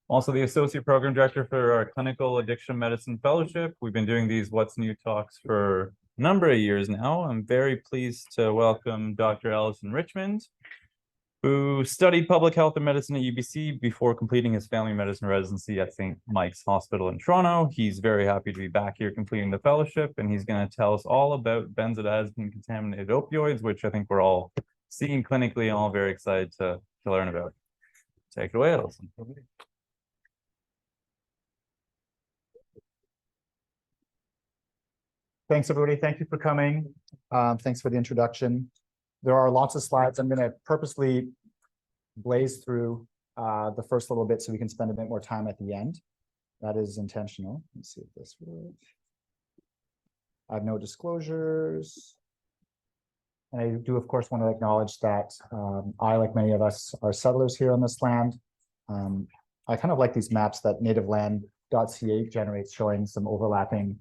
Also the Associate Program Director for our Clinical Addiction Medicine Fellowship. We've been doing these What's New talks for a number of years now. I'm very pleased to welcome Dr. Allison Richmond, who studied public health and medicine at UBC before completing his family medicine residency at St. Mike's Hospital in Toronto. He's very happy to be back here completing the fellowship, and he's going to tell us all about benzodiazepine-contaminated opioids, which I think we're all seeing clinically and all very excited to learn about. Take it away, Allison. Thanks, everybody. Thank you for coming. Thanks for the introduction. There are lots of slides. I'm going to purposely blaze through the first little bit so we can spend a bit more time at the end. That is intentional. Let's see if this works. I have no disclosures. And I do, of course, want to acknowledge that I, like many of us, are settlers here on this land. I kind of like these maps that nativeland.ca generates showing some overlapping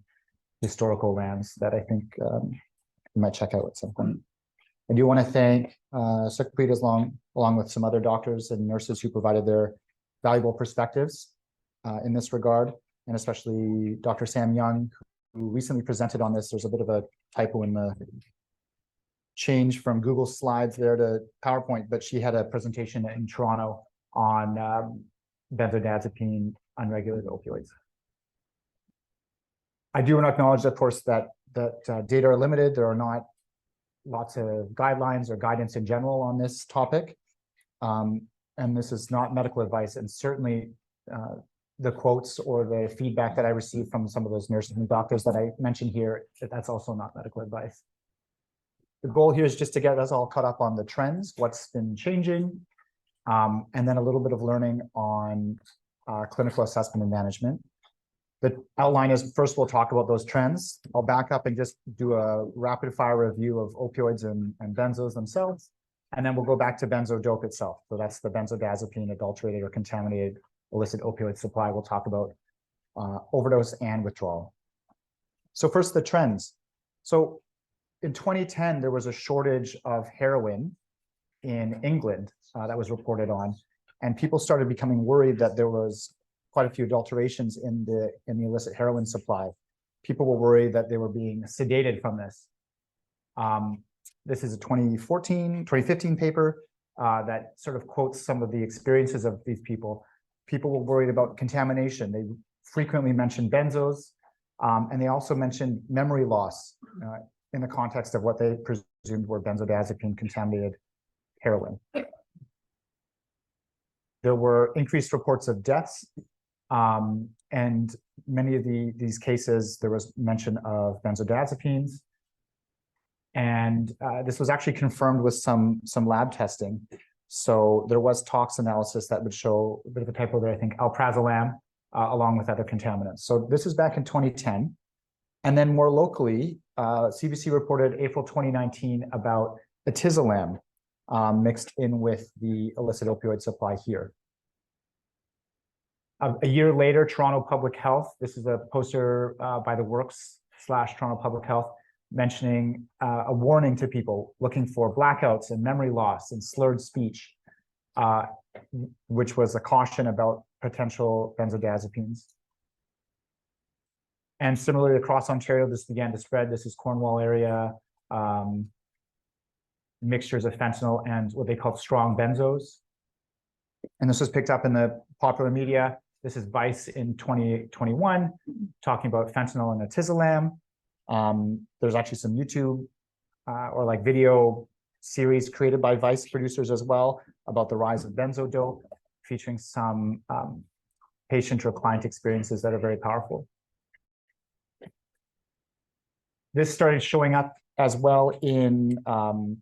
historical lands that I think you might check out at some point. I do want to thank Secretary along with some other doctors and nurses who provided their valuable perspectives in this regard, and especially Dr. Sam Young, who recently presented on this. There's a bit of a typo in the change from Google Slides there to PowerPoint, but she had a presentation in Toronto on benzodiazepine unregulated opioids. I do want to acknowledge, of course, that data are limited. There are not lots of guidelines or guidance in general on this topic. And this is not medical advice. And certainly the quotes or the feedback that I received from some of those nurses and doctors that I mentioned here, that's also not medical advice. The goal here is just to get us all caught up on the trends, what's been changing, and then a little bit of learning on clinical assessment and management. The outline is, first we'll talk about those trends. I'll back up and just do a rapid fire review of opioids and benzos themselves. And then we'll go back to benzodope itself. So that's the benzodiazepine-adulterated or contaminated illicit opioid supply. We'll talk about overdose and withdrawal. So first, the trends. So in 2010, there was a shortage of heroin in England that was reported on. And people started becoming worried that there was quite a few adulterations in the illicit heroin supply. People were worried that they were being sedated from this. This is a 2015 paper that sort of quotes some of the experiences of these people. People were worried about contamination. They frequently mentioned benzos, and they also mentioned memory loss in the context of what they presumed were benzodiazepine-contaminated heroin. There were increased reports of deaths. And many of these cases, there was mention of benzodiazepines. And this was actually confirmed with some lab testing. So there was tox analysis that would show a bit of a typo there, I think, alprazolam, along with other contaminants. So this is back in 2010. And then more locally, CBC reported April 2019 about atizolam mixed in with the illicit opioid supply here. A year later, Toronto Public Health, this is a poster by the Works/Toronto Public Health, mentioning a warning to people looking for blackouts and memory loss and slurred speech, which was a caution about potential benzodiazepines. And similarly, across Ontario, this began to spread. This is Cornwall area, mixtures of fentanyl and what they call strong benzos. And this was picked up in the popular media. This is Vice in 2021, talking about fentanyl and atizolam. There's actually some YouTube or like video series created by Vice producers as well about the rise of benzodope, featuring some patient or client experiences that are very powerful. This started showing up as well in, oh,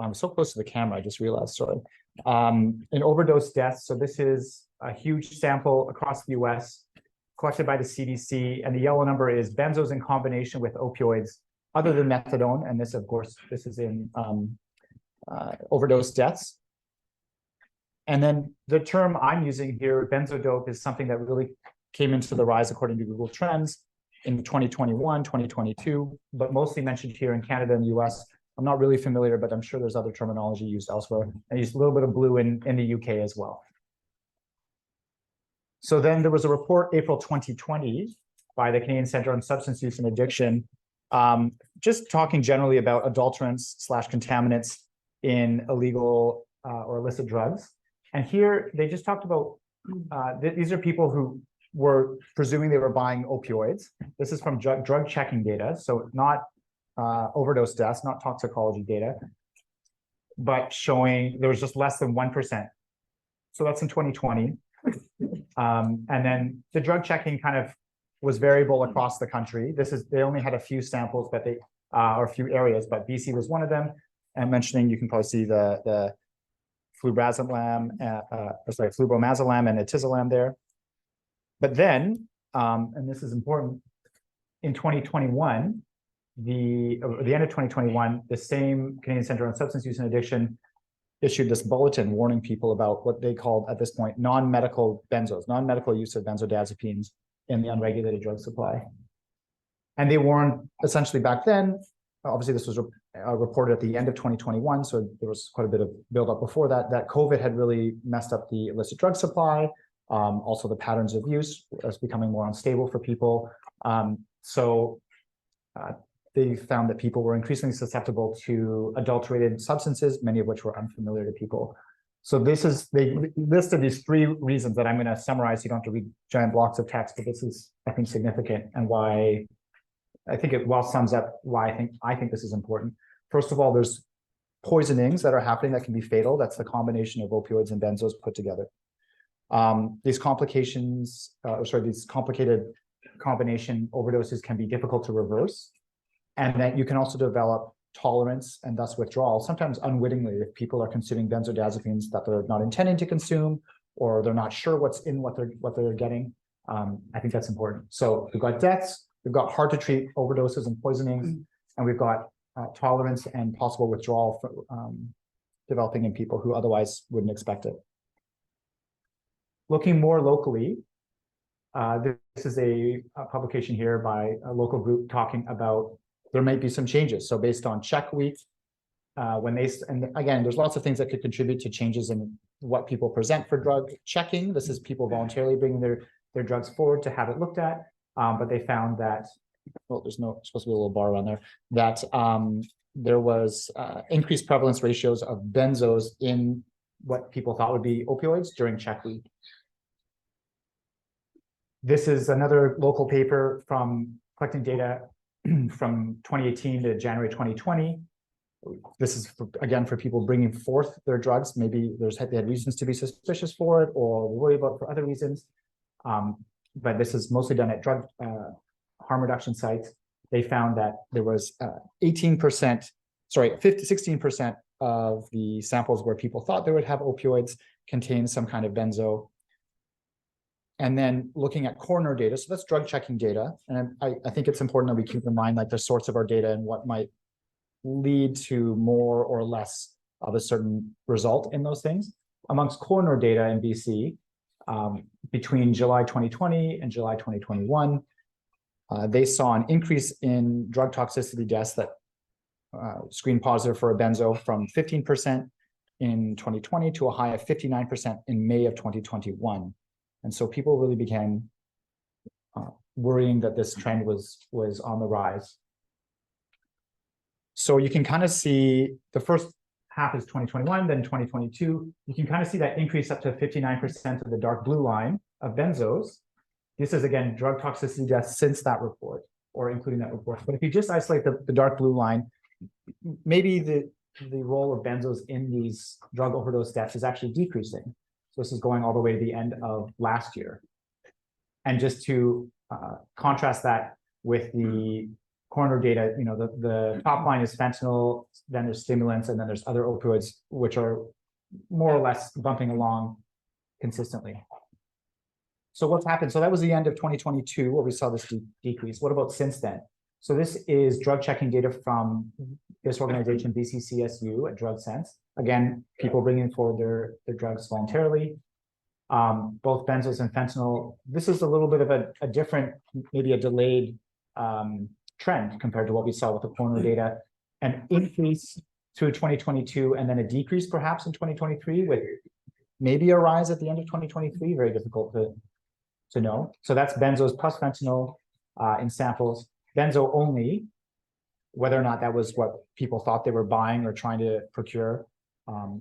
I'm so close to the camera, I just realized, sorry. In overdose deaths. So this is a huge sample across the US collected by the CDC, and the yellow number is benzos in combination with opioids other than methadone. And this, of course, this is in overdose deaths. And then the term I'm using here, benzodope, is something that really came into the rise according to Google Trends in 2021, 2022, but mostly mentioned here in Canada and the US. I'm not really familiar, but I'm sure there's other terminology used elsewhere. I used a little bit of blue in the UK as well. So then there was a report April 2020 by the Canadian Centre on Substance Use and Addiction, just talking generally about adulterants / contaminants in illegal or illicit drugs. And here they just talked about, these are people who were presuming they were buying opioids. This is from drug checking data, so not overdose deaths, not toxicology data, but showing there was just less than 1%. So that's in 2020. And then the drug checking kind of was variable across the country. They only had a few samples, but or a few areas, but BC was one of them. And mentioning, you can probably see the flubrazolam, flubromazolam and atizolam there. But then, and this is important, in 2021, the end of 2021, the same Canadian Centre on Substance Use and Addiction issued this bulletin warning people about what they called at this point non-medical benzos, non-medical use of benzodiazepines in the unregulated drug supply. And they warned essentially back then, obviously this was reported at the end of 2021, so there was quite a bit of buildup before that, that COVID had really messed up the illicit drug supply. Also the patterns of use was becoming more unstable for people. They found that people were increasingly susceptible to adulterated substances, many of which were unfamiliar to people. So they listed these 3 reasons that I'm going to summarize. You don't have to read giant blocks of text, but this is, I think, significant and why I think it well sums up why I think this is important. First of all, there's poisonings that are happening that can be fatal. That's the combination of opioids and benzos put together. These complicated combination overdoses can be difficult to reverse. And that you can also develop tolerance and thus withdrawal, sometimes unwittingly, if people are consuming benzodiazepines that they're not intending to consume, or they're not sure what's in what they're getting. I think that's important. So we've got deaths, we've got hard to treat overdoses and poisonings, and we've got tolerance and possible withdrawal developing in people who otherwise wouldn't expect it. Looking more locally, this is a publication here by a local group talking about there might be some changes. So based on check week, and again, there's lots of things that could contribute to changes in what people present for drug checking. This is people voluntarily bringing their drugs forward to have it looked at. But they found that, well, there's supposed to be a little bar around there, that there was increased prevalence ratios of benzos in what people thought would be opioids during check week. This is another local paper from collecting data from 2018 to January 2020. This is, again, for people bringing forth their drugs. Maybe they had reasons to be suspicious for it or worry about for other reasons. But this is mostly done at drug harm reduction sites. They found that there was 16% of the samples where people thought they would have opioids contain some kind of benzo. And then looking at coroner data, so that's drug checking data. And I think it's important that we keep in mind like the source of our data and what might lead to more or less of a certain result in those things. Amongst coroner data in BC, between July 2020 and July 2021, they saw an increase in drug toxicity deaths that screened positive for a benzo from 15% in 2020 to a high of 59% in May of 2021. And so people really began worrying that this trend was on the rise. So you can kind of see the first half is 2021, then 2022. You can kind of see that increase up to 59% of the dark blue line of benzos. This is, again, drug toxicity deaths since that report, or including that report. But if you just isolate the dark blue line, maybe the role of benzos in these drug overdose deaths is actually decreasing. So this is going all the way to the end of last year. And just to contrast that with the coroner data, you know, the top line is fentanyl, then there's stimulants, and then there's other opioids, which are more or less bumping along consistently. So what's happened? So that was the end of 2022 where we saw this decrease. What about since then? So this is drug checking data from this organization, BCCSU at Drug Sense. Again, people bringing forward their drugs voluntarily. Both benzos and fentanyl. This is a little bit of a different, maybe a delayed trend compared to what we saw with the coroner data. An increase through 2022 and then a decrease perhaps in 2023 with maybe a rise at the end of 2023. Very difficult to know. So that's benzos plus fentanyl in samples. Benzo only, whether or not that was what people thought they were buying or trying to procure,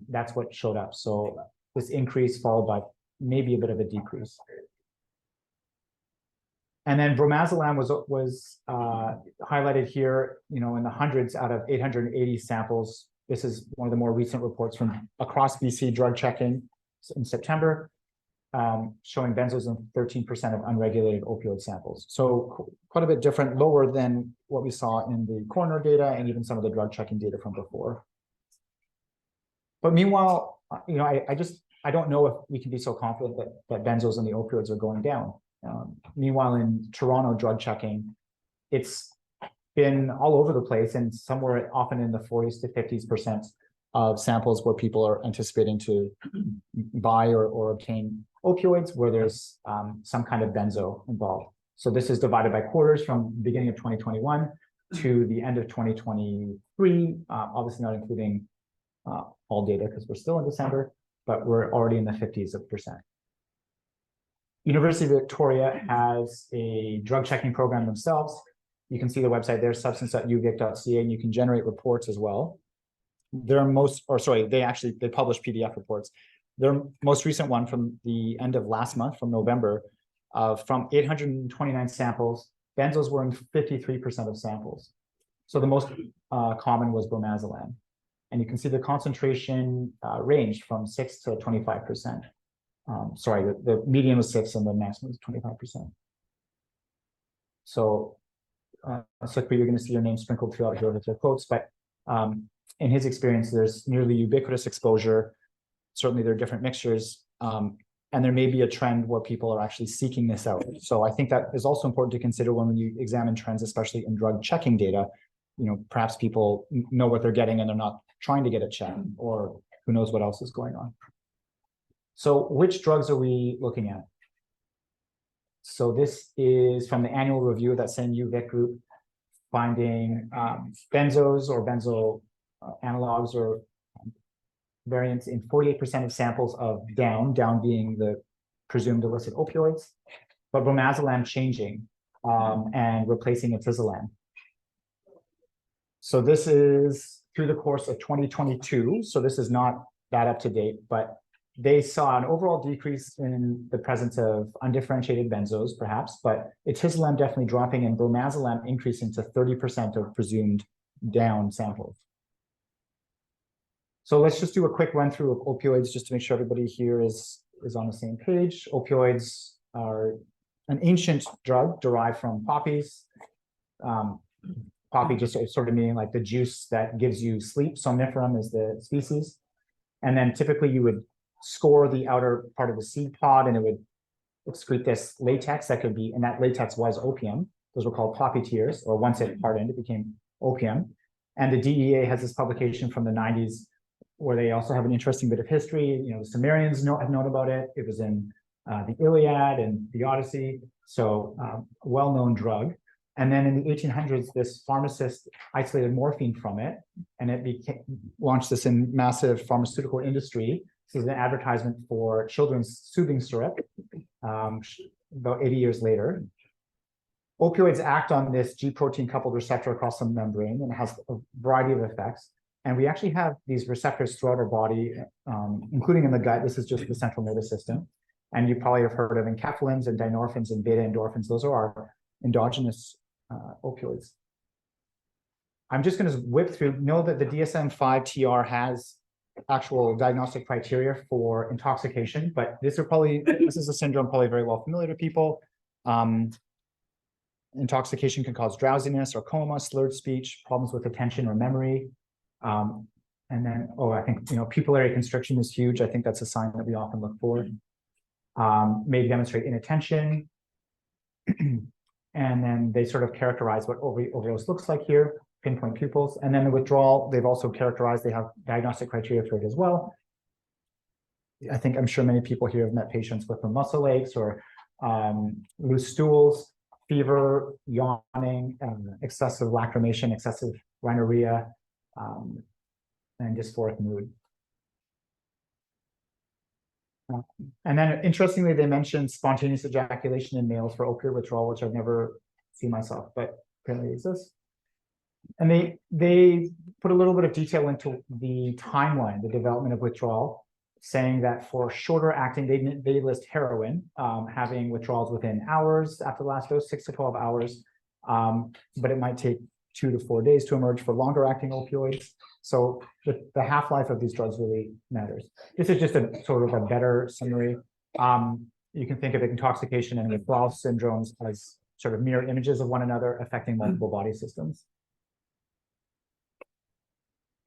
that's what showed up. So this increase followed by maybe a bit of a decrease. And then bromazolam was highlighted here, in the hundreds out of 880 samples. This is one of the more recent reports from across BC drug checking in September, showing benzos in 13% of unregulated opioid samples. So quite a bit different, lower than what we saw in the coroner data and even some of the drug checking data from before. But meanwhile, I don't know if we can be so confident that benzos and the opioids are going down. Meanwhile, in Toronto drug checking, it's been all over the place and somewhere often in the 40s to 50% of samples where people are anticipating to buy or obtain opioids where there's some kind of benzo involved. So this is divided by quarters from the beginning of 2021 to the end of 2023, obviously not including all data because we're still in December, but we're already in the 50s of percent. University of Victoria has a drug checking program themselves. You can see the website there, substance.uvic.ca, and you can generate reports as well. They publish PDF reports. Their most recent one from the end of last month, from November, from 829 samples, benzos were in 53% of samples. So the most common was bromazolam. And you can see the concentration ranged from 6 to 25%. The median was 6 and the maximum was 25%. So, Sukri, you're going to see your name sprinkled throughout here with your quotes, but in his experience, there's nearly ubiquitous exposure. Certainly, there are different mixtures, and there may be a trend where people are actually seeking this out. So I think that is also important to consider when you examine trends, especially in drug checking data. Perhaps people know what they're getting and they're not trying to get a check, or who knows what else is going on. So which drugs are we looking at? So this is from the annual review of that same UVic group, finding benzos or benzo analogs or variants in 48% of samples of down being the presumed illicit opioids, but bromazolam changing and replacing atizolam. So this is through the course of 2022. So this is not that up to date, but they saw an overall decrease in the presence of undifferentiated benzos, perhaps, but atizolam definitely dropping and bromazolam increasing to 30% of presumed down samples. So let's just do a quick run through of opioids just to make sure everybody here is on the same page. Opioids are an ancient drug derived from poppies. Poppy just sort of meaning like the juice that gives you sleep. Somniferum is the species. And then typically you would score the outer part of the seed pod and it would excrete this latex that could be, and that latex was opium. Those were called poppy tears, or once it hardened, it became opium. And the DEA has this publication from the 90s where they also have an interesting bit of history. The Sumerians have known about it. It was in the Iliad and the Odyssey. So well-known drug. And then in the 1800s, this pharmacist isolated morphine from it, and it launched this in massive pharmaceutical industry. This is an advertisement for children's soothing syrup about 80 years later. Opioids act on this G protein coupled receptor across the membrane, and it has a variety of effects. And we actually have these receptors throughout our body, including in the gut. This is just the central nervous system. And you probably have heard of enkephalins and dynorphins and beta endorphins. Those are our endogenous opioids. I'm just going to whip through. Know that the DSM-5 TR has actual diagnostic criteria for intoxication, but this is a syndrome probably very well familiar to people. Intoxication can cause drowsiness or coma, slurred speech, problems with attention or memory. And then, I think, pupillary constriction is huge. I think that's a sign that we often look for. May demonstrate inattention. And then they sort of characterize what overdose looks like here, pinpoint pupils. And then the withdrawal, they've also characterized, they have diagnostic criteria for it as well. I'm sure many people here have met patients with muscle aches or loose stools, fever, yawning, excessive lacrimation, excessive rhinorrhea, and dysphoric mood. And then interestingly, they mentioned spontaneous ejaculation in males for opioid withdrawal, which I've never seen myself, but apparently exists. And they put a little bit of detail into the timeline, the development of withdrawal, saying that for shorter acting, they list heroin having withdrawals within hours after the last dose, 6 to 12 hours, but it might take 2 to 4 days to emerge for longer acting opioids. So the half-life of these drugs really matters. This is just a sort of a better summary. You can think of intoxication and withdrawal syndromes as sort of mirror images of one another affecting multiple body systems.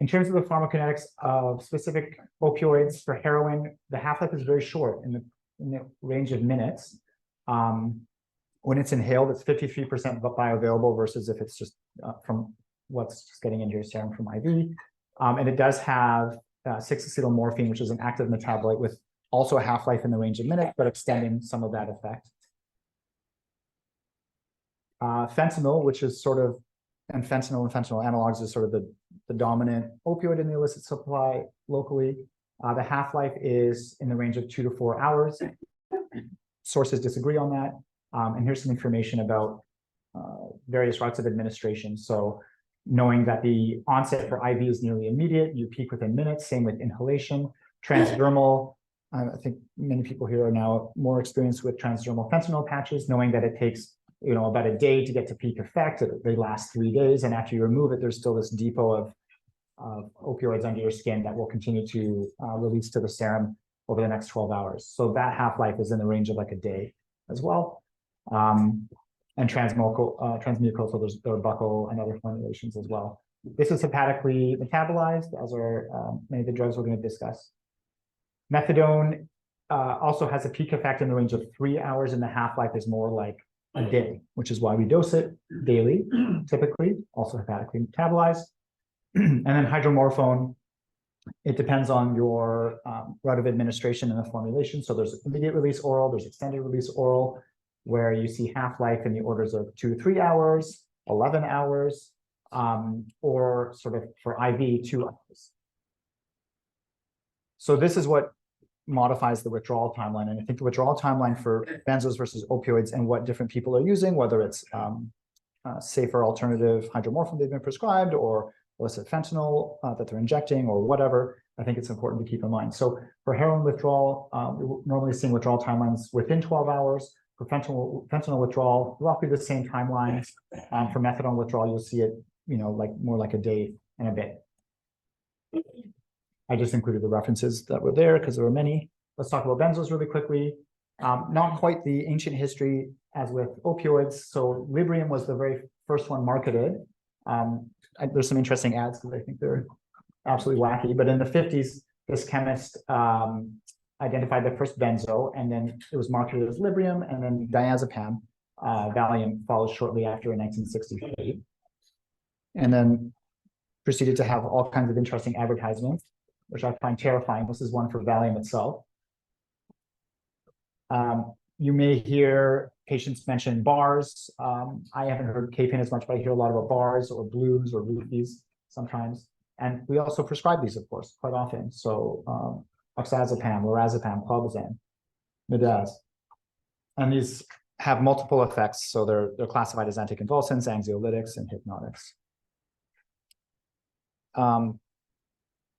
In terms of the pharmacokinetics of specific opioids for heroin, the half-life is very short in the range of minutes. When it's inhaled, it's 53% bioavailable versus if it's just from what's just getting into your serum from IV. And it does have 6-acetylmorphine, which is an active metabolite with also a half-life in the range of minutes, but extending some of that effect. Fentanyl, which is sort of, and fentanyl analogs is sort of the dominant opioid in the illicit supply locally. The half-life is in the range of 2 to 4 hours. Sources disagree on that. And here's some information about various routes of administration. So knowing that the onset for IV is nearly immediate, you peak within minutes, same with inhalation. Transdermal, I think many people here are now more experienced with transdermal fentanyl patches, knowing that it takes about a day to get to peak effect. They last 3 days, and after you remove it, there's still this depot of opioids under your skin that will continue to release to the serum over the next 12 hours. So that half-life is in the range of like a day as well. And transmucosal, there are buccal and other formulations as well. This is hepatically metabolized, as are many of the drugs we're going to discuss. Methadone also has a peak effect in the range of 3 hours, and the half-life is more like a day, which is why we dose it daily, typically, also hepatically metabolized. And then hydromorphone, it depends on your route of administration and the formulation. So there's immediate release oral, there's extended release oral, where you see half-life in the orders of 2 to 3 hours, 11 hours, or sort of for IV, 2 hours. So this is what modifies the withdrawal timeline. And I think the withdrawal timeline for benzos versus opioids and what different people are using, whether it's safer alternative hydromorphone they've been prescribed or illicit fentanyl that they're injecting or whatever, I think it's important to keep in mind. So for heroin withdrawal, we're normally seeing withdrawal timelines within 12 hours. For fentanyl withdrawal, roughly the same timelines. For methadone withdrawal, you'll see it, like more like a day and a bit. I just included the references that were there because there were many. Let's talk about benzos really quickly. Not quite the ancient history as with opioids. So Librium was the very first one marketed. There's some interesting ads because I think they're absolutely wacky. But in the 50s, this chemist identified the first benzo, and then it was marketed as Librium, and then diazepam, Valium, followed shortly after in 1963. And then proceeded to have all kinds of interesting advertisements, which I find terrifying. This is one for Valium itself. You may hear patients mention bars. I haven't heard caffeine as much, but I hear a lot about bars or blues or roofies sometimes. And we also prescribe these, of course, quite often. So oxazepam, lorazepam, clobazam, midaz. And these have multiple effects. So they're classified as anticonvulsants, anxiolytics, and hypnotics.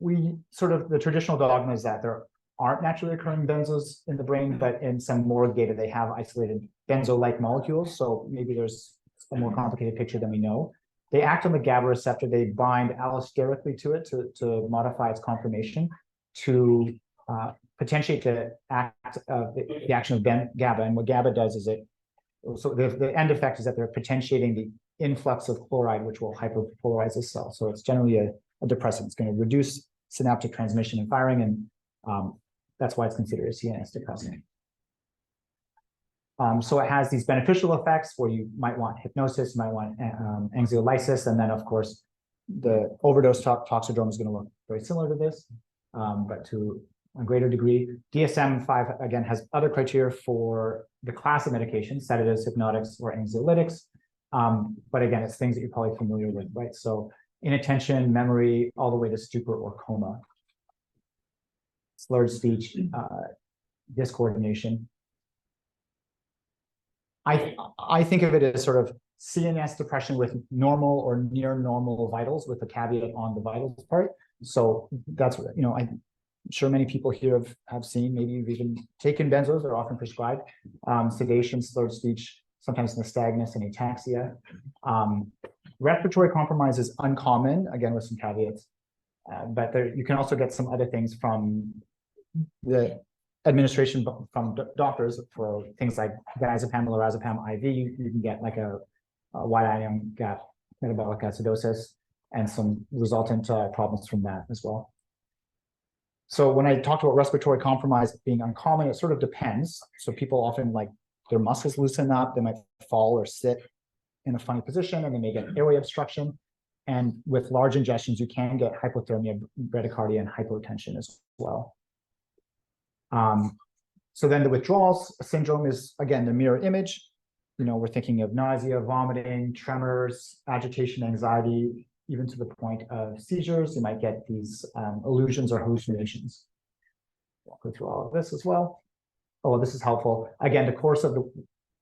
The traditional dogma is that there aren't naturally occurring benzos in the brain, but in some morgue data, they have isolated benzo-like molecules. So maybe there's a more complicated picture than we know. They act on the GABA receptor. They bind allosterically to it to modify its conformation to potentiate the action of GABA. And what GABA does is the end effect is that they're potentiating the influx of chloride, which will hyperpolarize the cell. So it's generally a depressant. It's going to reduce synaptic transmission and firing, and that's why it's considered a CNS depressant. So it has these beneficial effects where you might want hypnosis, you might want anxiolysis, and then of course the overdose toxidrome is going to look very similar to this, but to a greater degree. DSM-5 again has other criteria for the class of medications, sedatives, hypnotics, or anxiolytics. But again, it's things that you're probably familiar with, right? So inattention, memory, all the way to stupor or coma. Slurred speech, discoordination. I think of it as sort of CNS depression with normal or near normal vitals, with a caveat on the vitals part. So that's what, I'm sure many people here have seen, maybe you've even taken benzos, they're often prescribed, sedation, slurred speech, sometimes nystagmus and ataxia. Respiratory compromise is uncommon, again, with some caveats, but you can also get some other things from the administration from doctors for things like diazepam, lorazepam IV. You can get like a wide ion gap metabolic acidosis and some resultant problems from that as well. So when I talked about respiratory compromise being uncommon, it sort of depends. So people often, like, their muscles loosen up, they might fall or sit in a funny position, and they may get airway obstruction. And with large ingestions, you can get hypothermia, bradycardia, and hypotension as well. So then the withdrawal syndrome is, again, the mirror image. We're thinking of nausea, vomiting, tremors, agitation, anxiety, even to the point of seizures. You might get these illusions or hallucinations. I'll go through all of this as well. Oh, this is helpful. Again, the course of the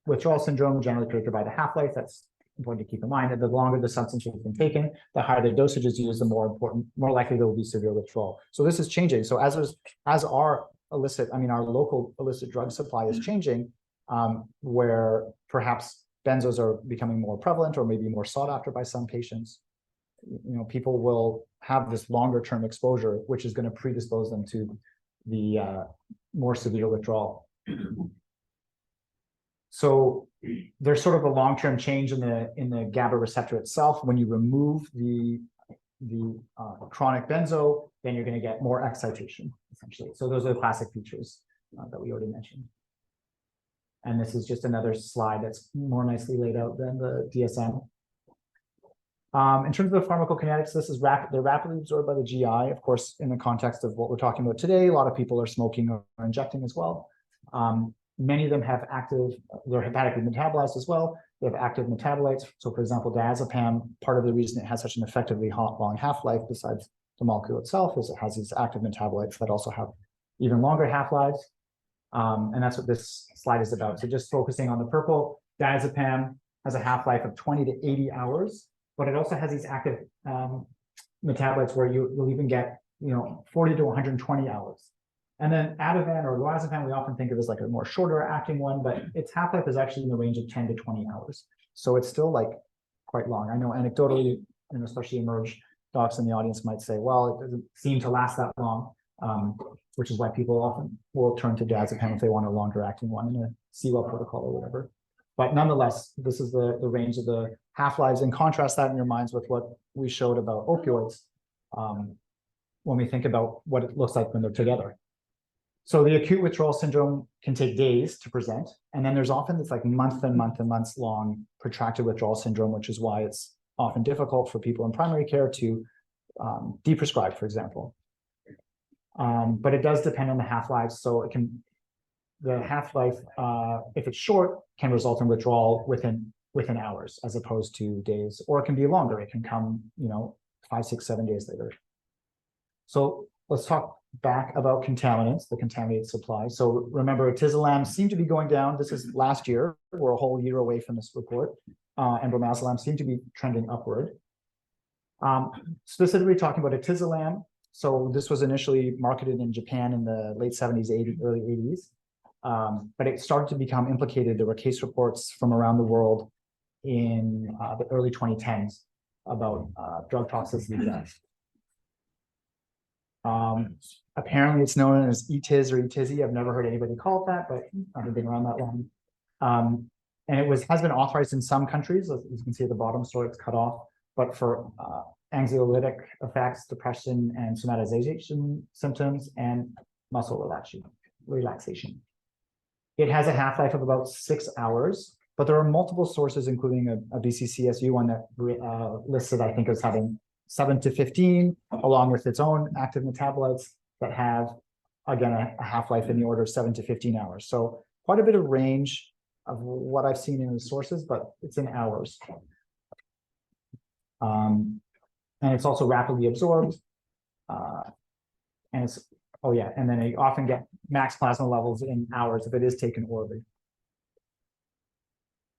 withdrawal syndrome generally predicted by the half-life. That's important to keep in mind. That the longer the substance has been taken, the higher the dosage is used, the more likely there will be severe withdrawal. So this is changing. So as our local illicit drug supply is changing, where perhaps benzos are becoming more prevalent or maybe more sought after by some patients, people will have this longer term exposure, which is going to predispose them to the more severe withdrawal. So there's sort of a long-term change in the GABA receptor itself. When you remove the chronic benzo, then you're going to get more excitation, essentially. So those are the classic features that we already mentioned. And this is just another slide that's more nicely laid out than the DSM. In terms of the pharmacokinetics, they're rapidly absorbed by the GI. Of course, in the context of what we're talking about today, a lot of people are smoking or injecting as well. Many of them have they're hepatically metabolized as well. They have active metabolites. So for example, diazepam, part of the reason it has such an effectively long half-life, besides the molecule itself, is it has these active metabolites that also have even longer half-lives. And that's what this slide is about. So just focusing on the purple, diazepam has a half-life of 20 to 80 hours, but it also has these active metabolites where you'll even get 40 to 120 hours. And then Ativan or lorazepam, we often think of as like a more shorter acting one, but its half-life is actually in the range of 10 to 20 hours. So it's still like quite long. I know anecdotally, and especially emerge docs in the audience might say, well, it doesn't seem to last that long, which is why people often will turn to diazepam if they want a longer acting one in a CWEL protocol or whatever. But nonetheless, this is the range of the half-lives, and contrast that in your minds with what we showed about opioids when we think about what it looks like when they're together. So the acute withdrawal syndrome can take days to present. And then there's often this like months long protracted withdrawal syndrome, which is why it's often difficult for people in primary care to deprescribe, for example. But it does depend on the half-life. So the half-life, if it's short, can result in withdrawal within hours as opposed to days, or it can be longer. It can come, 5, 6, 7 days later. So let's talk back about contaminants, the contaminated supply. So remember, tisalam seemed to be going down. This is last year. We're a whole year away from this report. And bromazolam seemed to be trending upward. Specifically talking about tisalam. So this was initially marketed in Japan in the late 70s, early 80s. But it started to become implicated. There were case reports from around the world in the early 2010s about drug toxicity deaths. Apparently it's known as ETIS or ETIZI. I've never heard anybody call it that, but I haven't been around that long. And it has been authorized in some countries, as you can see at the bottom, so it's cut off, but for anxiolytic effects, depression, and somatization symptoms, and muscle relaxation. It has a half-life of about 6 hours, but there are multiple sources, including a BCCSU one that listed, I think, as having 7 to 15, along with its own active metabolites that have, again, a half-life in the order of 7 to 15 hours. So quite a bit of range of what I've seen in the sources, but it's in hours. And it's also rapidly absorbed. And it's Oh yeah, and then they often get max plasma levels in hours if it is taken orally.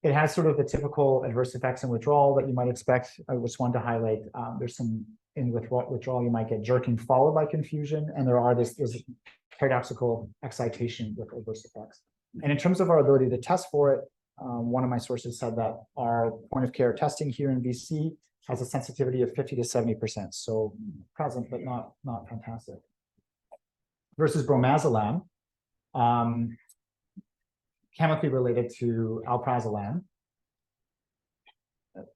It has sort of the typical adverse effects in withdrawal that you might expect. I just wanted to highlight, there's some in withdrawal, you might get jerking followed by confusion, and there's paradoxical excitation with adverse effects. And in terms of our ability to test for it, one of my sources said that our point of care testing here in BC has a sensitivity of 50 to 70%. So present, but not fantastic. Versus bromazolam, chemically related to alprazolam.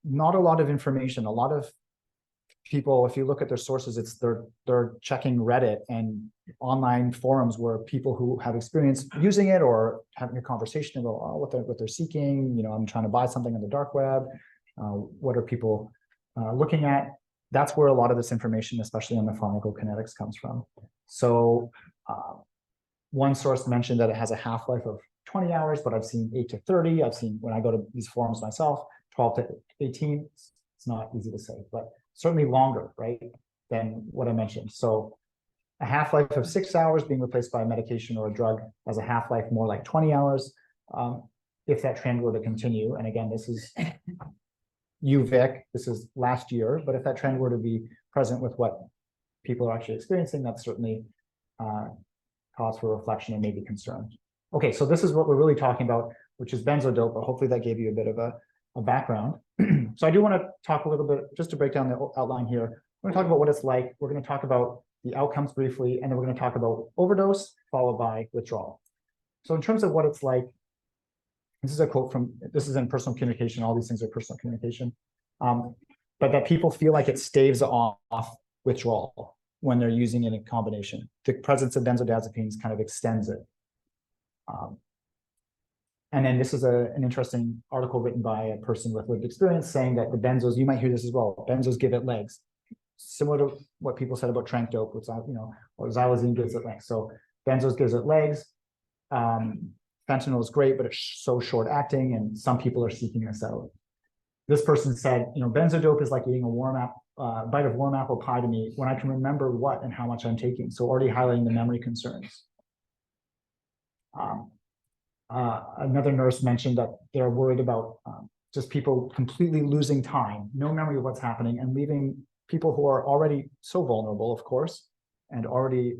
Not a lot of information. A lot of people, if you look at their sources, they're checking Reddit and online forums where people who have experience using it or having a conversation about what they're seeking. You know, I'm trying to buy something on the dark web. What are people looking at? That's where a lot of this information, especially on the pharmacokinetics, comes from. So one source mentioned that it has a half-life of 20 hours, but I've seen 8 to 30. I've seen, when I go to these forums myself, 12 to 18. It's not easy to say, but certainly longer, right, than what I mentioned. So a half-life of 6 hours being replaced by a medication or a drug has a half-life more like 20 hours. If that trend were to continue, and again, this is UVic, this is last year, but if that trend were to be present with what people are actually experiencing, that's certainly cause for reflection and maybe concern. Okay, so this is what we're really talking about, which is benzodope, but hopefully that gave you a bit of a background. So I do want to talk a little bit, just to break down the outline here. We're going to talk about what it's like. We're going to talk about the outcomes briefly, and then we're going to talk about overdose, followed by withdrawal. So in terms of what it's like, this is a quote from, this is in personal communication. All these things are personal communication. But that people feel like it staves off withdrawal when they're using it in combination. The presence of benzodiazepines kind of extends it. And then this is an interesting article written by a person with lived experience saying that the benzos, you might hear this as well, benzos give it legs. Similar to what people said about trank dope, which, or xylazine gives it legs. So benzos gives it legs. Fentanyl is great, but it's so short acting, and some people are seeking this out. This person said, benzodope is like eating a bite of warm apple pie to me when I can remember what and how much I'm taking. So already highlighting the memory concerns. Another nurse mentioned that they're worried about just people completely losing time, no memory of what's happening, and leaving people who are already so vulnerable, of course, and already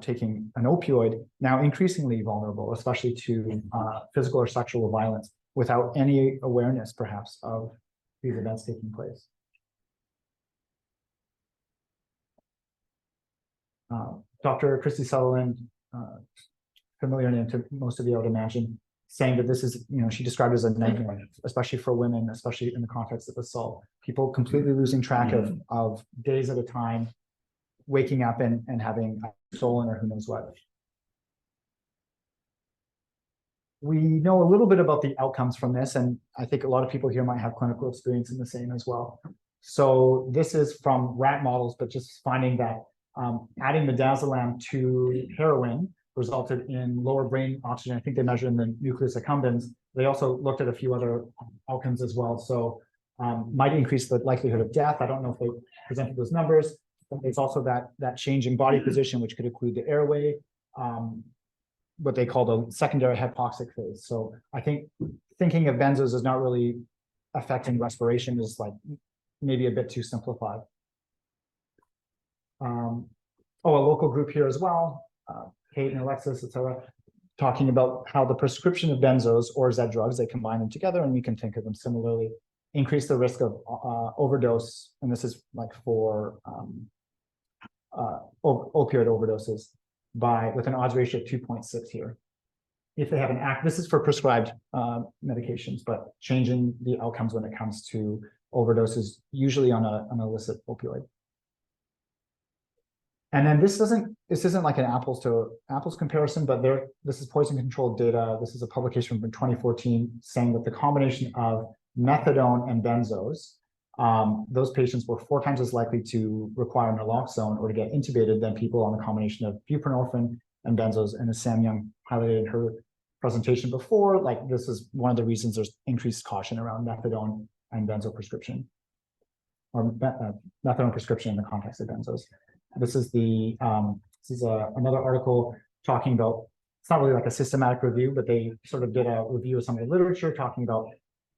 taking an opioid, now increasingly vulnerable, especially to physical or sexual violence, without any awareness, perhaps, of these events taking place. Dr. Christy Sutherland, familiar name to most of you, I would imagine, saying that this is, she described it as a nightmare, especially for women, especially in the context of assault. People completely losing track of days at a time, waking up and having stolen or who knows what. We know a little bit about the outcomes from this, and I think a lot of people here might have clinical experience in the same as well. So this is from rat models, but just finding that adding midazolam to heroin resulted in lower brain oxygen. I think they measured in the nucleus accumbens. They also looked at a few other outcomes as well. So might increase the likelihood of death. I don't know if they presented those numbers. But there's also that change in body position, which could include the airway, what they call the secondary hypoxic phase. So I think thinking of benzos as not really affecting respiration is like maybe a bit too simplified. A local group here as well, Kate and Alexis, etc., talking about how the prescription of benzos or Z drugs, they combine them together, and we can think of them similarly, increase the risk of overdose, and this is like for opioid overdoses with an odds ratio of 2.6 here. If they have this is for prescribed medications, but changing the outcomes when it comes to overdoses, usually on an illicit opioid. And then this isn't like an apples to apples comparison, but this is poison control data. This is a publication from 2014 saying that the combination of methadone and benzos, those patients were 4 times as likely to require naloxone or to get intubated than people on the combination of buprenorphine and benzos. And as Sam Young highlighted in her presentation before, like this is one of the reasons there's increased caution around methadone and benzo prescription, or methadone prescription in the context of benzos. This is the This is another article talking about, it's not really like a systematic review, but they sort of did a review of some of the literature talking about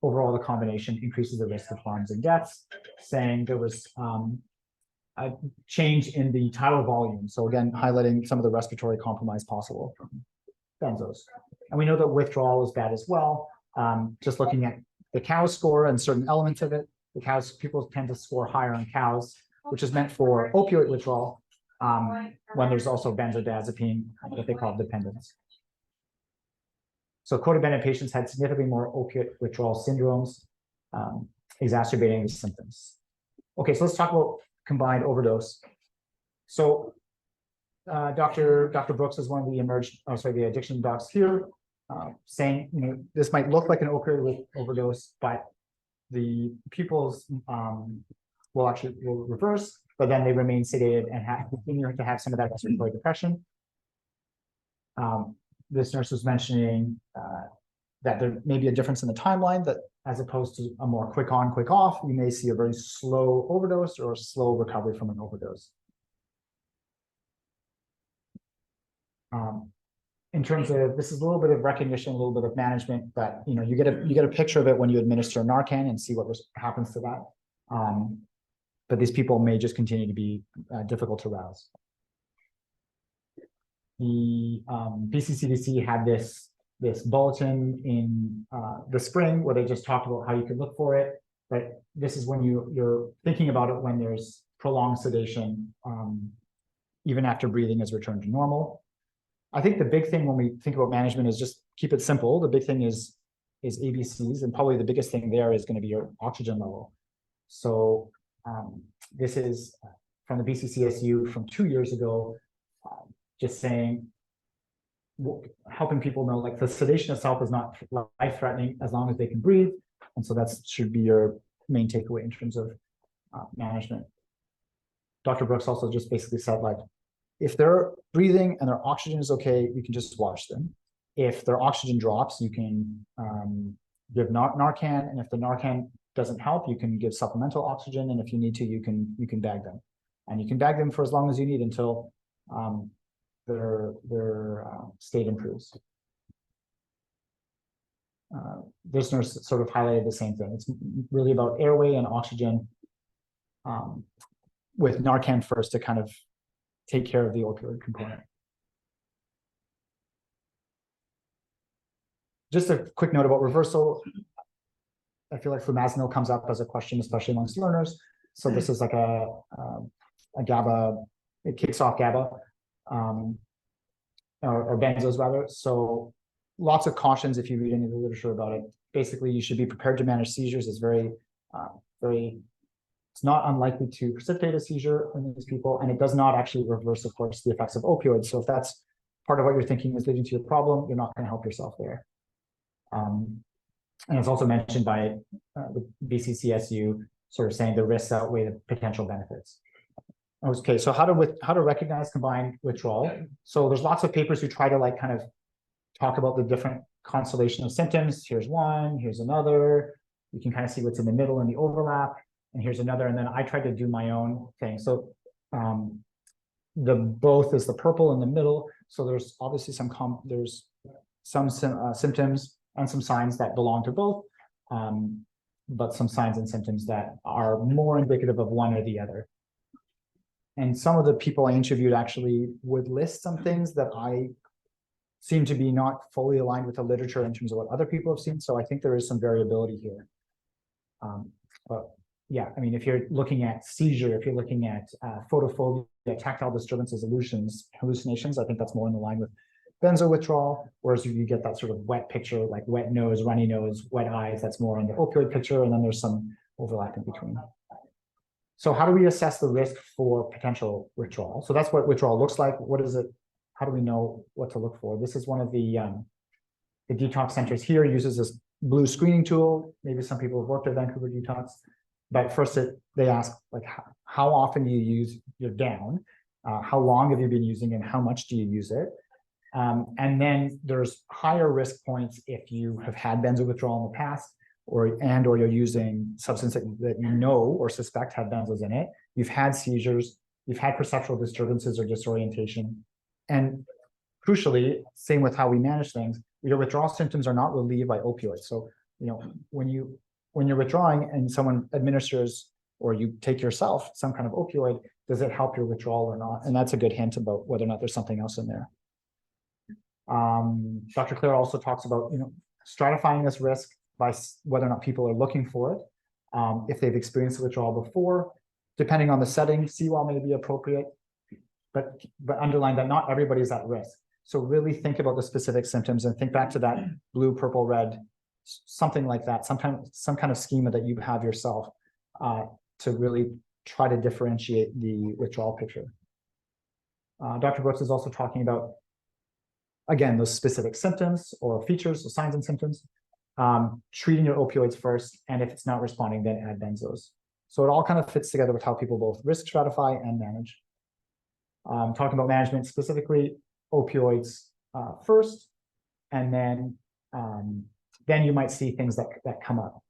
overall the combination increases the risk of harms and deaths, saying there was a change in the tidal volume. So again, highlighting some of the respiratory compromise possible from benzos. And we know that withdrawal is bad as well. Just looking at the COWS score and certain elements of it, the COWS, people tend to score higher on COWS, which is meant for opioid withdrawal, when there's also benzodiazepine, what they call dependence. So codependent patients had significantly more opiate withdrawal syndromes, exacerbating the symptoms. Okay, so let's talk about combined overdose. So Dr. Brooks is one of the the addiction docs here, saying, you know, this might look like an opioid overdose, but the pupils will reverse, but then they remain sedated and continue to have some of that respiratory depression. This nurse was mentioning that there may be a difference in the timeline, that as opposed to a more quick on, quick off, you may see a very slow overdose or a slow recovery from an overdose. In terms of, this is a little bit of recognition, a little bit of management, but you know, you get a picture of it when you administer Narcan and see what happens to that. But these people may just continue to be difficult to rouse. The BCCDC had this bulletin in the spring where they just talked about how you could look for it. But this is when you're thinking about it when there's prolonged sedation, even after breathing has returned to normal. I think the big thing when we think about management is just keep it simple. The big thing is ABCs, and probably the biggest thing there is going to be your oxygen level. So this is from the BCCSU from 2 years ago, just saying, helping people know like the sedation itself is not life-threatening as long as they can breathe. And so that should be your main takeaway in terms of management. Dr. Brooks also just basically said, like, if they're breathing and their oxygen is okay, you can just watch them. If their oxygen drops, you can give Narcan, and if the Narcan doesn't help, you can give supplemental oxygen, and if you need to, you can bag them, and you can bag them for as long as you need until their state improves. This nurse sort of highlighted the same thing. It's really about airway and oxygen, with Narcan first to kind of take care of the opioid component. Just a quick note about reversal. I feel like flumazenil comes up as a question, especially amongst learners. So this is like a GABA, it kicks off GABA, or benzos rather. So lots of cautions if you read any of the literature about it. Basically, you should be prepared to manage seizures. It's it's not unlikely to precipitate a seizure in these people, and it does not actually reverse, of course, the effects of opioids. So if that's part of what you're thinking is leading to your problem, you're not going to help yourself there. And it's also mentioned by the BCCSU, sort of saying the risks outweigh the potential benefits. Okay, so how to recognize combined withdrawal. So there's lots of papers who try to like kind of talk about the different constellation of symptoms. Here's one, here's another. You can kind of see what's in the middle and the overlap. And here's another, and then I tried to do my own thing. So the both is the purple in the middle. So there's obviously some symptoms and some signs that belong to both, but some signs and symptoms that are more indicative of one or the other. And some of the people I interviewed actually would list some things that I seem to be not fully aligned with the literature in terms of what other people have seen. So I think there is some variability here. But yeah, I mean, if you're looking at seizure, if you're looking at photophobia, tactile disturbances, hallucinations, I think that's more in the line with benzo withdrawal. Whereas if you get that sort of wet picture, like wet nose, runny nose, wet eyes, that's more in the opioid picture. And then there's some overlap in between. So how do we assess the risk for potential withdrawal? So that's what withdrawal looks like. What is it? How do we know what to look for? This is one of the detox centers here uses this blue screening tool. Maybe some people have worked at Vancouver Detox. But first, they ask, like, how often do you use your down? How long have you been using, and how much do you use it? And then there's higher risk points if you have had benzo withdrawal in the past, or you're using substances that you know or suspect have benzos in it. You've had seizures. you've had perceptual disturbances or disorientation. And crucially, same with how we manage things, your withdrawal symptoms are not relieved by opioids. So, when you're withdrawing and someone administers or you take yourself some kind of opioid, does it help your withdrawal or not? And that's a good hint about whether or not there's something else in there. Dr. Claire also talks about, stratifying this risk by whether or not people are looking for it. If they've experienced withdrawal before, depending on the setting, CWAL may be appropriate, but underline that not everybody's at risk. So really think about the specific symptoms and think back to that blue, purple, red, something like that, some kind of schema that you have yourself to really try to differentiate the withdrawal picture. Dr. Brooks is also talking about, again, those specific symptoms or features, or signs and symptoms, treating your opioids first, and if it's not responding, then add benzos. So it all kind of fits together with how people both risk stratify and manage. Talking about management, specifically opioids first, and then you might see things that come up.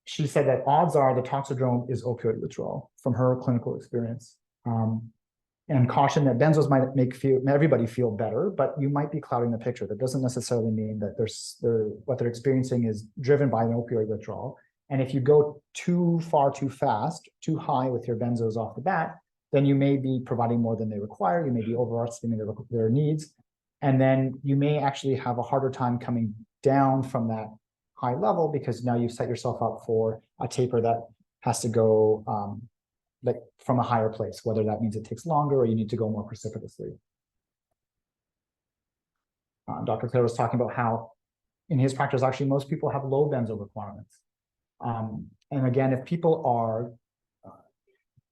She said that odds are the toxidrome is opioid withdrawal from her clinical experience. And caution that benzos might make everybody feel better, but you might be clouding the picture. That doesn't necessarily mean that what they're experiencing is driven by an opioid withdrawal. And if you go too far, too fast, too high with your benzos off the bat, then you may be providing more than they require. You may be overestimating their needs. And then you may actually have a harder time coming down from that high level because now you've set yourself up for a taper that has to go like from a higher place, whether that means it takes longer or you need to go more precipitously. Dr. Claire was talking about how in his practice, actually, most people have low benzo requirements. And again, if people are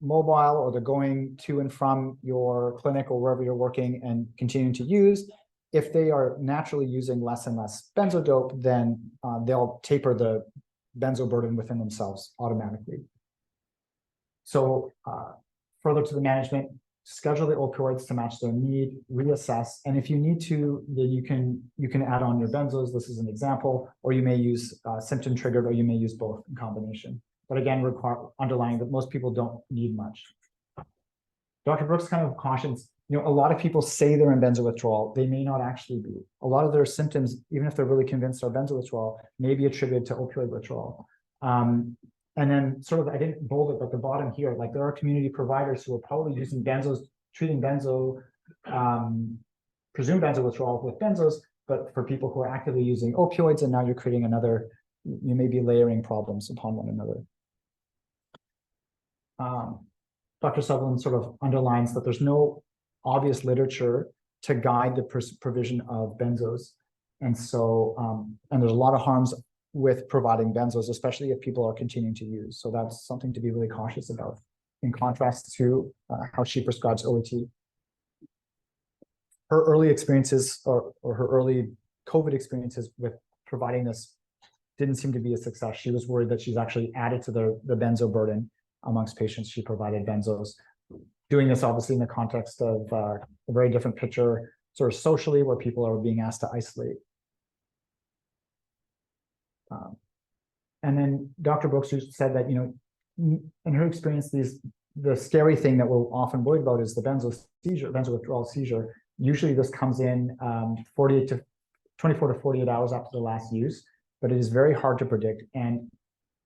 mobile or they're going to and from your clinic or wherever you're working and continuing to use, if they are naturally using less and less benzodope, then they'll taper the benzo burden within themselves automatically. So further to the management, schedule the opioids to match their need, reassess, and if you need to, then you can add on your benzos. This is an example, or you may use symptom triggered, or you may use both in combination. But again, underlying that most people don't need much. Dr. Brooks kind of cautions, a lot of people say they're in benzo withdrawal. They may not actually be. A lot of their symptoms, even if they're really convinced they're benzo withdrawal, may be attributed to opioid withdrawal. And then sort of, I didn't bold it, but the bottom here, like there are community providers who are probably using benzos, treating benzo, presumed benzo withdrawal with benzos, but for people who are actively using opioids, and now you're creating another, you may be layering problems upon one another. Dr. Sutherland sort of underlines that there's no obvious literature to guide the provision of benzos. And so, and there's a lot of harms with providing benzos, especially if people are continuing to use. So that's something to be really cautious about, in contrast to how she prescribes OAT. Her early experiences or her early COVID experiences with providing this didn't seem to be a success. She was worried that she's actually added to the benzo burden amongst patients she provided benzos. Doing this obviously in the context of a very different picture, sort of socially, where people are being asked to isolate. And then Dr. Brooks said that, in her experience, the scary thing that we're often worried about is the benzo withdrawal seizure. Usually this comes in 24 to 48 hours after the last use, but it is very hard to predict. And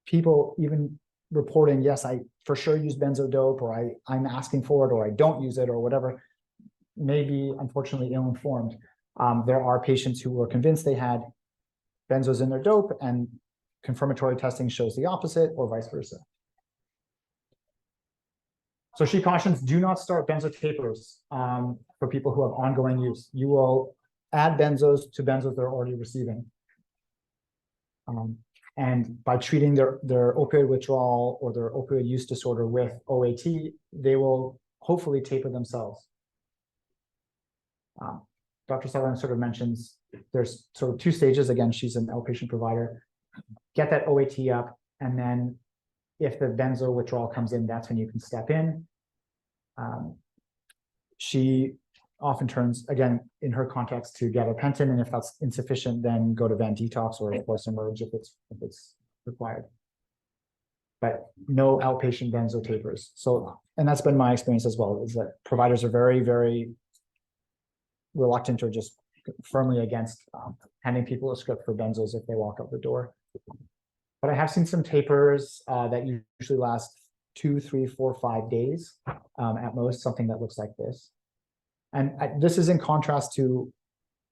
people even reporting, yes, I for sure use benzo dope, or I'm asking for it, or I don't use it, or whatever, may be unfortunately ill-informed. There are patients who were convinced they had benzos in their dope, and confirmatory testing shows the opposite, or vice versa. So she cautions, do not start benzo tapers for people who have ongoing use. You will add benzos to benzos they're already receiving. And by treating their opioid withdrawal or their opioid use disorder with OAT, they will hopefully taper themselves. Dr. Sutherland sort of mentions there's sort of two stages. Again, she's an outpatient provider. Get that OAT up, and then if the benzo withdrawal comes in, that's when you can step in. She often turns, again, in her context, to gabapentin, and if that's insufficient, then go to Van Detox or of course Emerge if it's required. but no outpatient benzo tapers. So, and that's been my experience as well, is that providers are very, very reluctant or just firmly against handing people a script for benzos if they walk out the door. But I have seen some tapers that usually last 2, 3, 4, 5 days at most, something that looks like this. And this is in contrast to,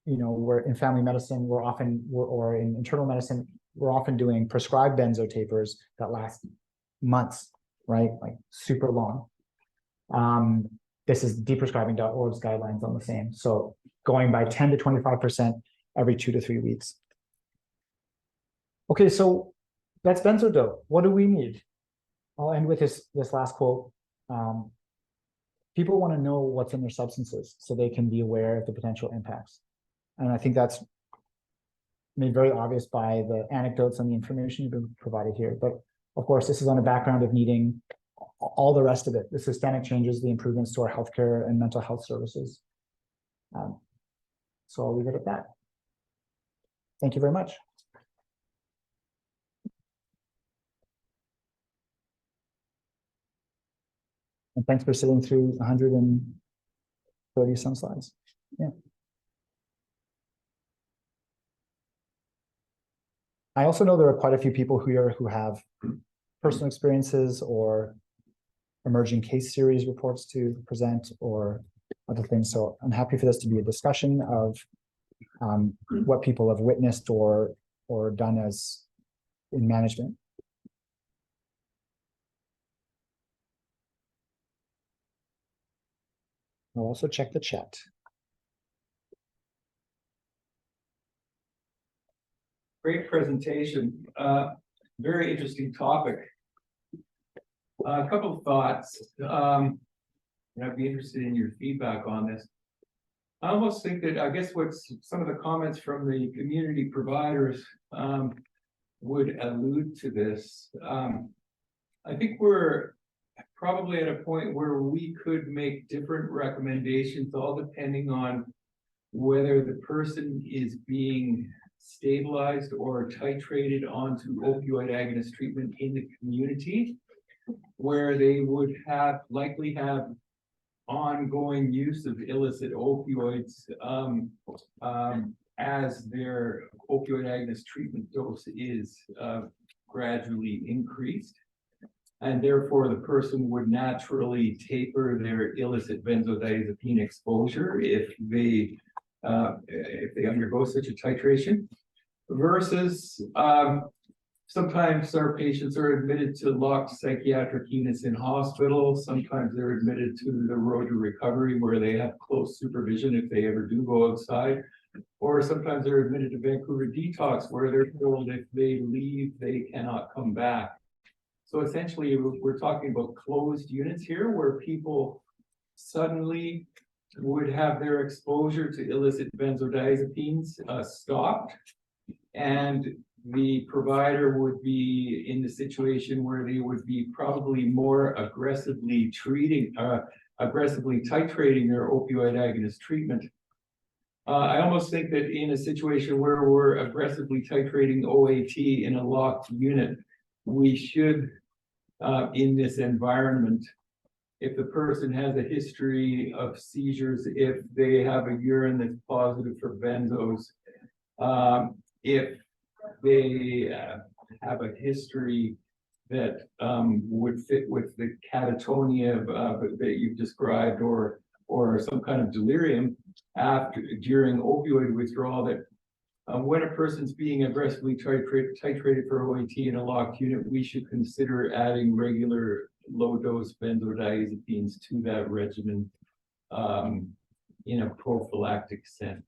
where in family medicine, or in internal medicine, we're often doing prescribed benzo tapers that last months, right? Like super long. This is deprescribing.org's guidelines on the same. So going by 10 to 25% every 2 to 3 weeks. Okay, so that's benzodope. What do we need? I'll end with this last quote. People want to know what's in their substances so they can be aware of the potential impacts. And I think that's made very obvious by the anecdotes and the information you've been provided here. But of course, this is on a background of needing all the rest of it, the systemic changes, the improvements to our healthcare and mental health services. So I'll leave it at that. Thank you very much. And thanks for sitting through 130 some slides. Yeah. I also know there are quite a few people who have personal experiences or emerging case series reports to present or other things. So I'm happy for this to be a discussion of what people have witnessed or done as in management. I'll also check the chat. Great presentation. Very interesting topic. A couple of thoughts. And I'd be interested in your feedback on this. I almost think that, I guess, what's some of the comments from the community providers would allude to this. I think we're probably at a point where we could make different recommendations, all depending on whether the person is being stabilized or titrated onto opioid agonist treatment in the community, where they would likely have ongoing use of illicit opioids as their opioid agonist treatment dose is gradually increased. And therefore, the person would naturally taper their illicit benzodiazepine exposure if they undergo such a titration, versus sometimes our patients are admitted to locked psychiatric units in hospitals. Sometimes they're admitted to the road to recovery where they have close supervision if they ever do go outside. Or sometimes they're admitted to Vancouver detox where they're told if they leave, they cannot come back. So essentially, we're talking about closed units here where people suddenly would have their exposure to illicit benzodiazepines stopped, and the provider would be in the situation where they would be probably more aggressively titrating their opioid agonist treatment. I almost think that in a situation where we're aggressively titrating OAT in a locked unit, we should, in this environment, if the person has a history of seizures, if they have a urine that's positive for benzos, if they have a history that would fit with the catatonia that you've described, or some kind of delirium during opioid withdrawal, that when a person's being aggressively titrated for OAT in a locked unit, we should consider adding regular low-dose benzodiazepines to that regimen in a prophylactic sense.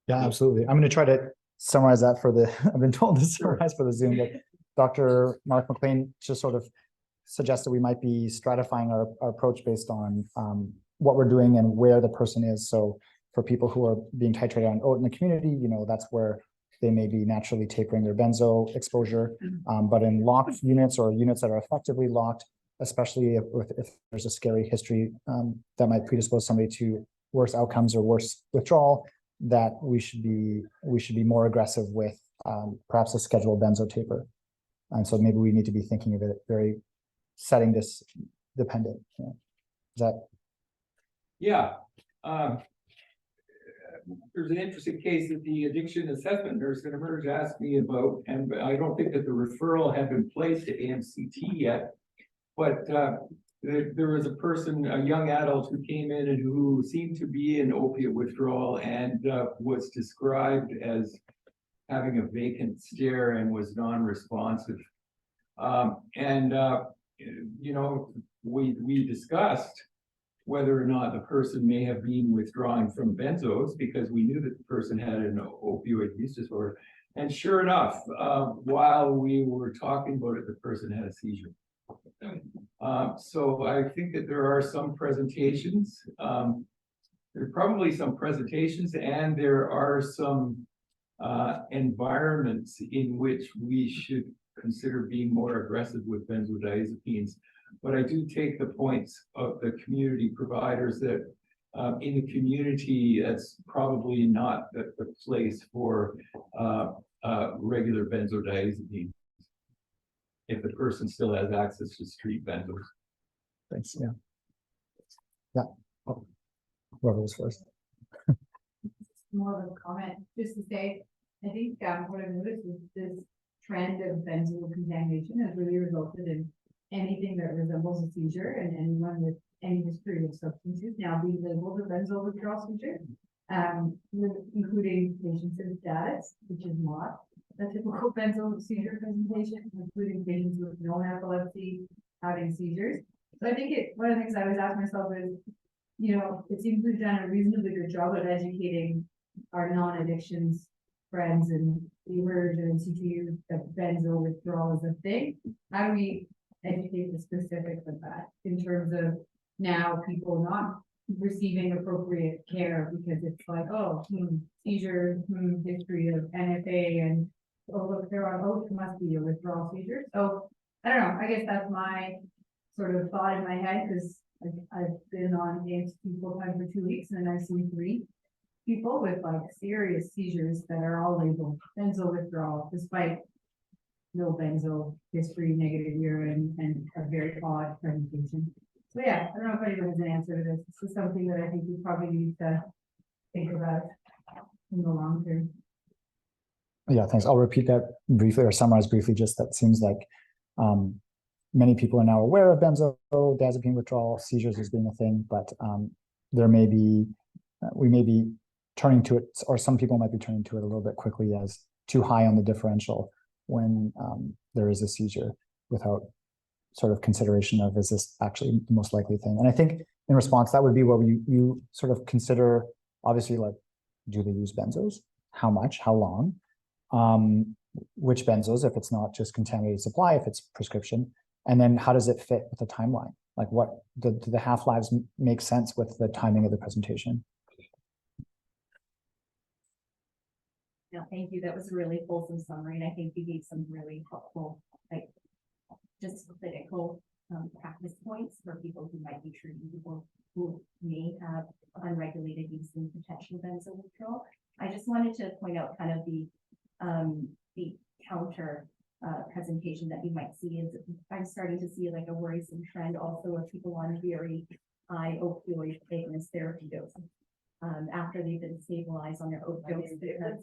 Yeah, absolutely. I'm going to try to summarize that I've been told to summarize for the Zoom, but Dr. Mark McLean just sort of suggested we might be stratifying our approach based on what we're doing and where the person is. So for people who are being titrated on OAT in the community, that's where they may be naturally tapering their benzo exposure. But in locked units or units that are effectively locked, especially if there's a scary history that might predispose somebody to worse outcomes or worse withdrawal, that we should be more aggressive with perhaps a scheduled benzo taper. And so maybe we need to be thinking of it very setting this dependent. Yeah. Is that? Yeah. There's an interesting case that the addiction assessment nurse at Emerge asked me about, and I don't think that the referral had been placed to AMCT yet. But there was a person, a young adult who came in and who seemed to be in opiate withdrawal and was described as having a vacant stare and was non-responsive. You know, we discussed whether or not the person may have been withdrawing from benzos because we knew that the person had an opioid use disorder. And sure enough, while we were talking about it, the person had a seizure. So I think that there are some presentations. There are probably some presentations, and there are some environments in which we should consider being more aggressive with benzodiazepines. But I do take the points of the community providers that in the community, that's probably not the place for regular benzodiazepine if the person still has access to street benzos. Thanks. Yeah. Yeah. Oh, whoever was first. More of a comment, just to say, I think what I've noticed is this trend of benzo contamination has really resulted in anything that resembles a seizure and anyone with any history of substances now being labeled a benzo withdrawal seizure, including patients in status, which is not a typical benzo seizure presentation, including patients with known epilepsy having seizures. So I think one of the things I always ask myself is, you know, it seems we've done a reasonably good job of educating our non-addictions friends and the Emerge and CTU that benzo withdrawal is a thing. How do we educate the specifics of that in terms of now people not receiving appropriate care because it's like, oh, seizure, history of NFA, and oh, look, they're on oath, must be a withdrawal seizure. So I don't know, I guess that's my sort of thought in my head, because I've been on AMCT full time for 2 weeks and I've seen 3 people with like serious seizures that are all labeled benzo withdrawal, despite no benzo history, negative urine, and a very odd presentation. So yeah, I don't know if anyone has an answer to this. This is something that I think we probably need to think about in the long term. Yeah, thanks. I'll repeat that briefly or summarize briefly. Just that seems like many people are now aware of benzodiazepine withdrawal seizures as being a thing, but there may be, we may be turning to it, or some people might be turning to it a little bit quickly as too high on the differential when there is a seizure without sort of consideration of, is this actually the most likely thing? And I think in response, that would be where you sort of consider, obviously, like, do they use benzos? How much? How long? Which benzos, if it's not just contaminated supply, if it's prescription, and then how does it fit with the timeline? Like, what do the half-lives make sense with the timing of the presentation? No, thank you. That was a really fulsome summary, and I think you gave some really helpful, like, just clinical practice points for people who might be treating people who may have unregulated use and potential benzo withdrawal. I just wanted to point out kind of the counter presentation that you might see is I'm starting to see like a worrisome trend also of people on very high opioid agonist therapy doses after they've been stabilized on their opioids because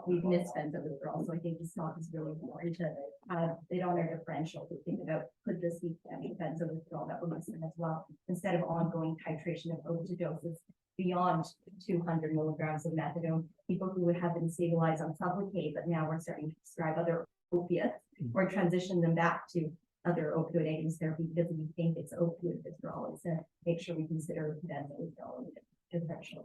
we've missed benzo withdrawal. So I think this talk is really important to have it on their differential to think about, could this be benzo withdrawal that we're missing as well, instead of ongoing titration of opioid doses beyond 200 milligrams of methadone, people who would have been stabilized on Sublocade, but now we're starting to prescribe other opiates or transition them back to other opioid agonist therapy because we think it's opioid withdrawal, and so make sure we consider benzo withdrawal.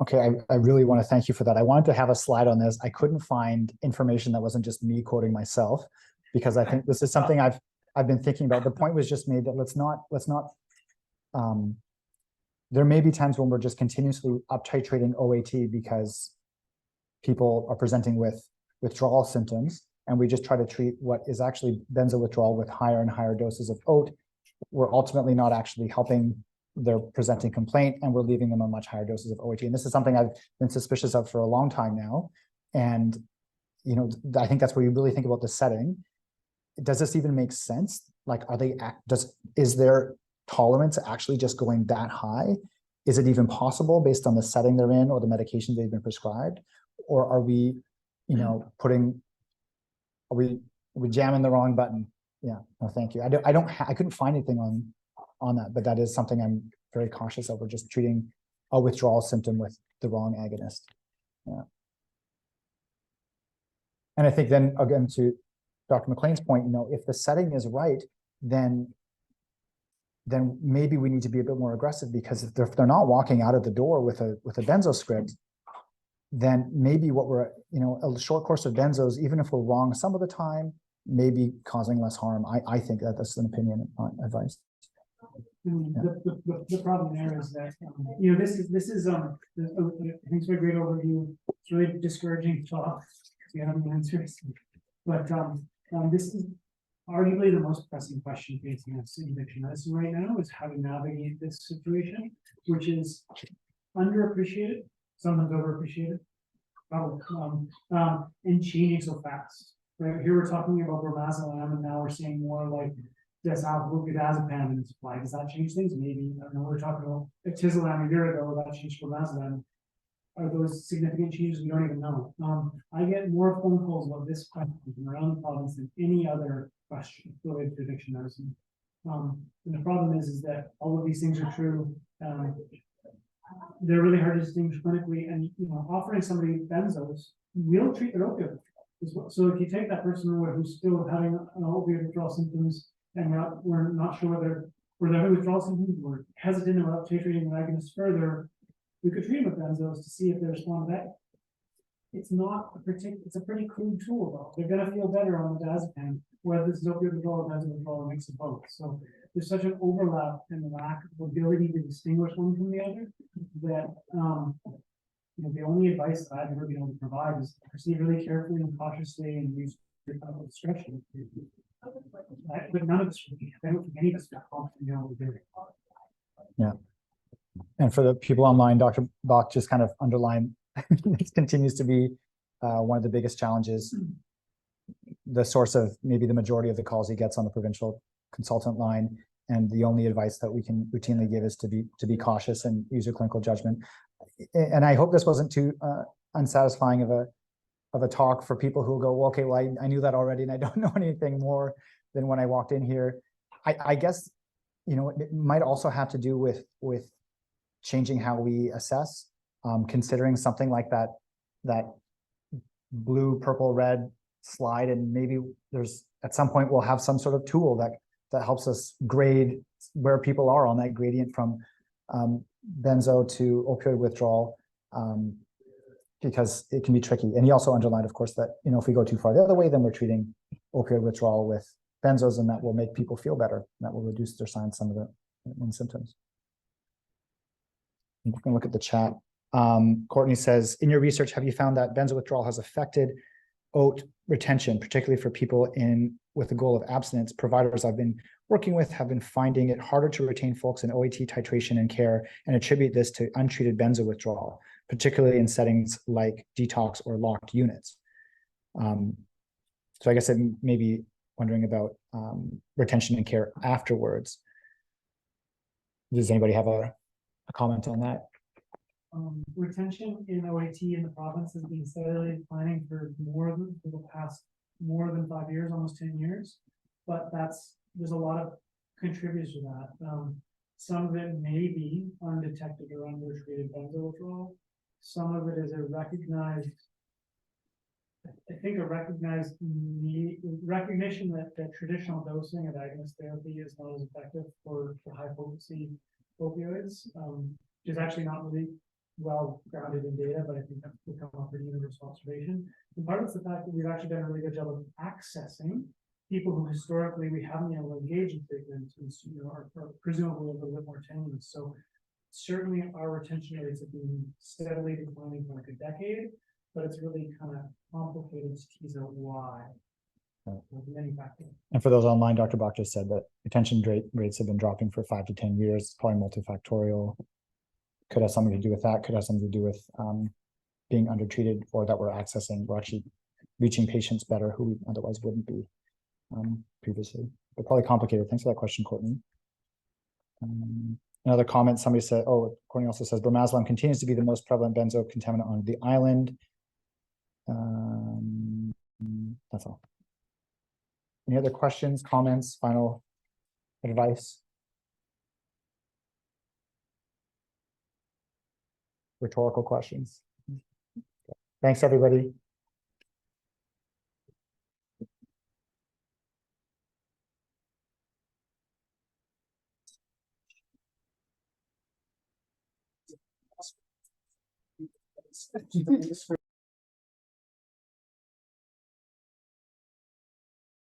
Okay, I really want to thank you for that. I wanted to have a slide on this. I couldn't find information that wasn't just me quoting myself, because I think this is something I've been thinking about. The point was just made that let's not there may be times when we're just continuously up titrating OAT because people are presenting with withdrawal symptoms, and we just try to treat what is actually benzo withdrawal with higher and higher doses of OAT. We're ultimately not actually helping their presenting complaint, and we're leaving them on much higher doses of OAT. And this is something I've been suspicious of for a long time now. And, you know, I think that's where you really think about the setting. does this even make sense? Like, is their tolerance actually just going that high? Is it even possible based on the setting they're in or the medications they've been prescribed? Or are we, are we jamming the wrong button? Yeah, no, thank you. I couldn't find anything on that, but that is something I'm very cautious of. We're just treating a withdrawal symptom with the wrong agonist. Yeah. And I think then again, to Dr. McLean's point, if the setting is right, then maybe we need to be a bit more aggressive, because if they're not walking out of the door with a benzo script, then maybe what we're, a short course of benzos, even if we're wrong some of the time, may be causing less harm. I think that's an opinion, not advice. The problem there is that, this is, I think it's a great overview. It's really discouraging to talk because we have the answers. But this is arguably the most pressing question facing us in addiction medicine right now, is how to navigate this situation, which is underappreciated, sometimes overappreciated, and changing so fast. Right here, we're talking about bromazepam, and now we're seeing more like benzodiazepine in supply. Does that change things? Maybe. I don't know. We're talking about tizolam a year ago, that changed bromazepam. Are those significant changes? We don't even know. I get more phone calls about this question from around the province than any other question related to addiction medicine. And the problem is that all of these things are true. They're really hard to distinguish clinically, and offering somebody benzos will treat their opioid. So if you take that person who's still having an opioid withdrawal symptoms, and we're not sure whether they're having withdrawal symptoms, we're hesitant about titrating the agonist further, we could treat them with benzos to see if they respond to that. It's not it's a pretty crude tool though. They're gonna feel better on the diazepam, whether this is opioid withdrawal or benzo withdrawal, a mix of both. So there's such an overlap and lack of ability to distinguish one from the other that the only advice that I've ever been able to provide is proceed really carefully and cautiously and use discretion. But none of us, I don't think any of us are confident in what we're doing. Yeah. And for the people online, Dr. Bach just kind of underlined, this continues to be one of the biggest challenges. The source of maybe the majority of the calls he gets on the provincial consultant line, and the only advice that we can routinely give is to be cautious and use your clinical judgment. And I hope this wasn't too unsatisfying of a talk for people who go, well, okay, well, I knew that already, and I don't know anything more than when I walked in here. I guess, it might also have to do with changing how we assess, considering something like that blue, purple, red slide, and maybe there's at some point we'll have some sort of tool that helps us grade where people are on that gradient from benzo to opioid withdrawal, because it can be tricky. And he also underlined, of course, that if we go too far the other way, then we're treating opioid withdrawal with benzos, and that will make people feel better. That will reduce their signs, some of the symptoms. You can look at the chat. Courtney says, in your research, have you found that benzo withdrawal has affected OAT retention, particularly for people with the goal of abstinence? Providers I've been working with have been finding it harder to retain folks in OAT titration and care, and attribute this to untreated benzo withdrawal, particularly in settings like detox or locked units. So I guess it may be wondering about retention and care afterwards. Does anybody have a comment on that? Retention in OAT in the province has been steadily declining for the past more than 5 years, almost 10 years. But there's a lot of contributors to that. Some of it may be undetected or undertreated benzo withdrawal. Some of it is a recognized recognition that traditional dosing of agonist therapy is not as effective for high potency opioids, which is actually not really well grounded in data, but I think that's become a pretty universal observation. And part of it's the fact that we've actually done a really good job of accessing people who historically we haven't been able to engage in treatment, and are presumably a little bit more tenuous. So certainly our retention rates have been steadily declining for like a decade, but it's really kind of complicated to tease out why. There's many factors. And for those online, Dr. Bach just said that retention rates have been dropping for 5 to 10 years, probably multifactorial. Could have something to do with that, could have something to do with being undertreated, or that we're actually reaching patients better who otherwise wouldn't be. previously, but probably complicated. Thanks for that question, Courtney. Another comment, somebody said, oh, Courtney also says bromazolam continues to be the most prevalent benzo contaminant on the island. That's all. Any other questions, comments, final advice? Rhetorical questions. Thanks, everybody.